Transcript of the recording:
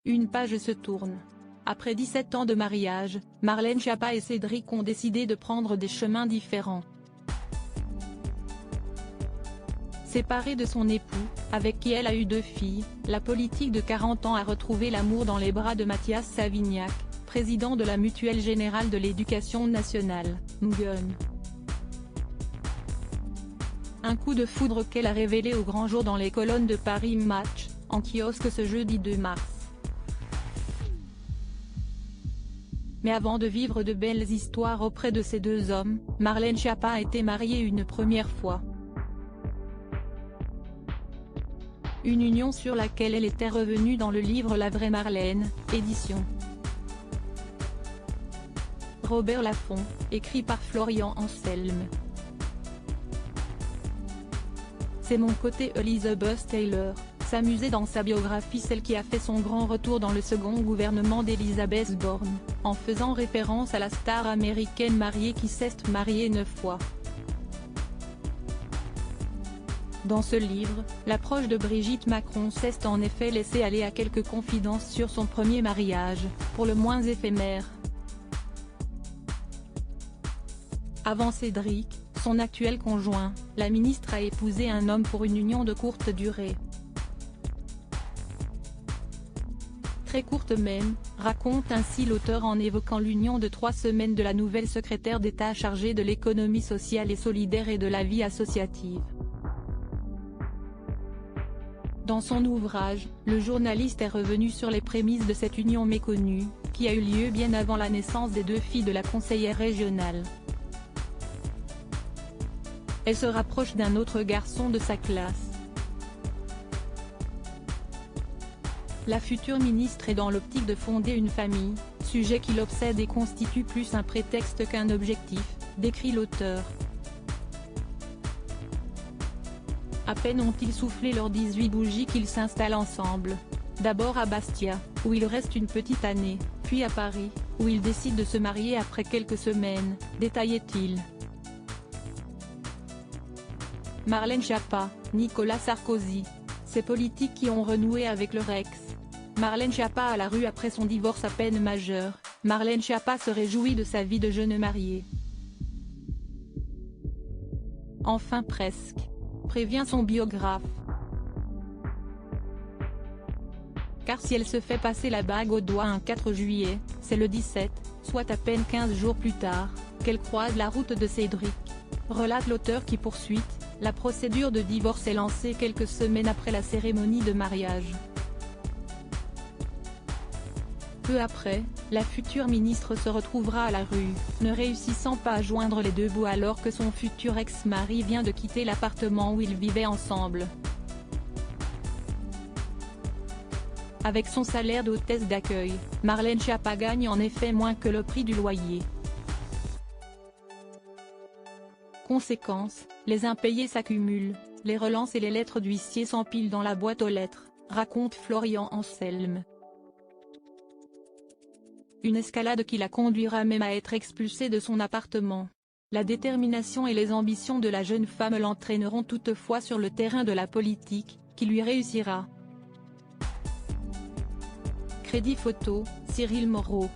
Une page se tourne. Après 17 ans de mariage, Marlène Schiappa et Cédric ont décidé de prendre des chemins différents. Séparée de son époux, avec qui elle a eu 2 filles, la politique de 40 ans a retrouvé l'amour dans les bras de Mathias Savignac, président de la Mutuelle Générale de l'Éducation Nationale, MGEN. Un coup de foudre qu'elle a révélé au grand jour dans les colonnes de Paris Match, en kiosque ce jeudi 2 mars. Mais avant de vivre de belles histoires auprès de ces 2 hommes, Marlène Schiappa a été mariée une première fois. Une union sur laquelle elle était revenue dans le livre La vraie Marlène, édition Robert Laffont, écrit par Florian Anselme. C'est mon côté Elizabeth Taylor, s'amusait dans sa biographie celle qui a fait son grand retour dans le second gouvernement d'Elizabeth Borne, en faisant référence à la star américaine mariée qui s'est mariée 9 fois. Dans ce livre, la proche de Brigitte Macron s'est en effet laissée aller à quelques confidences sur son premier mariage, pour le moins éphémère. Avant Cédric, son actuel conjoint, la ministre a épousé un homme pour une union de courte durée. Très courte même, raconte ainsi l'auteur en évoquant l'union de 3 semaines de la nouvelle secrétaire d'État chargée de l'économie sociale et solidaire et de la vie associative. Dans son ouvrage, le journaliste est revenu sur les prémices de cette union méconnue, qui a eu lieu bien avant la naissance des 2 filles de la conseillère régionale. Elle se rapproche d'un autre garçon de sa classe. La future ministre est dans l'optique de fonder une famille, sujet qui l'obsède et constitue plus un prétexte qu'un objectif, décrit l'auteur. À peine ont-ils soufflé leurs 18 bougies qu'ils s'installent ensemble. D'abord à Bastia, où ils restent une petite année, puis à Paris, où ils décident de se marier après quelques semaines, détaillait-il. Marlène Schiappa, Nicolas Sarkozy. Ces politiques qui ont renoué avec leur ex. Marlène Schiappa à la rue après son divorce à peine majeur, Marlène Schiappa se réjouit de sa vie de jeune mariée. Enfin presque. Prévient son biographe. Car si elle se fait passer la bague au doigt un 4 juillet, c'est le 17, soit à peine 15 jours plus tard, qu'elle croise la route de Cédric. Relate l'auteur qui poursuit. La procédure de divorce est lancée quelques semaines après la cérémonie de mariage. Peu après, la future ministre se retrouvera à la rue, ne réussissant pas à joindre les 2 bouts alors que son futur ex-mari vient de quitter l'appartement où ils vivaient ensemble. Avec son salaire d'hôtesse d'accueil, Marlène Schiappa gagne en effet moins que le prix du loyer. Conséquence, les impayés s'accumulent, les relances et les lettres d'huissier s'empilent dans la boîte aux lettres, raconte Florian Anselme. Une escalade qui la conduira même à être expulsée de son appartement. La détermination et les ambitions de la jeune femme l'entraîneront toutefois sur le terrain de la politique, qui lui réussira. Crédit photo, Cyril Moreau.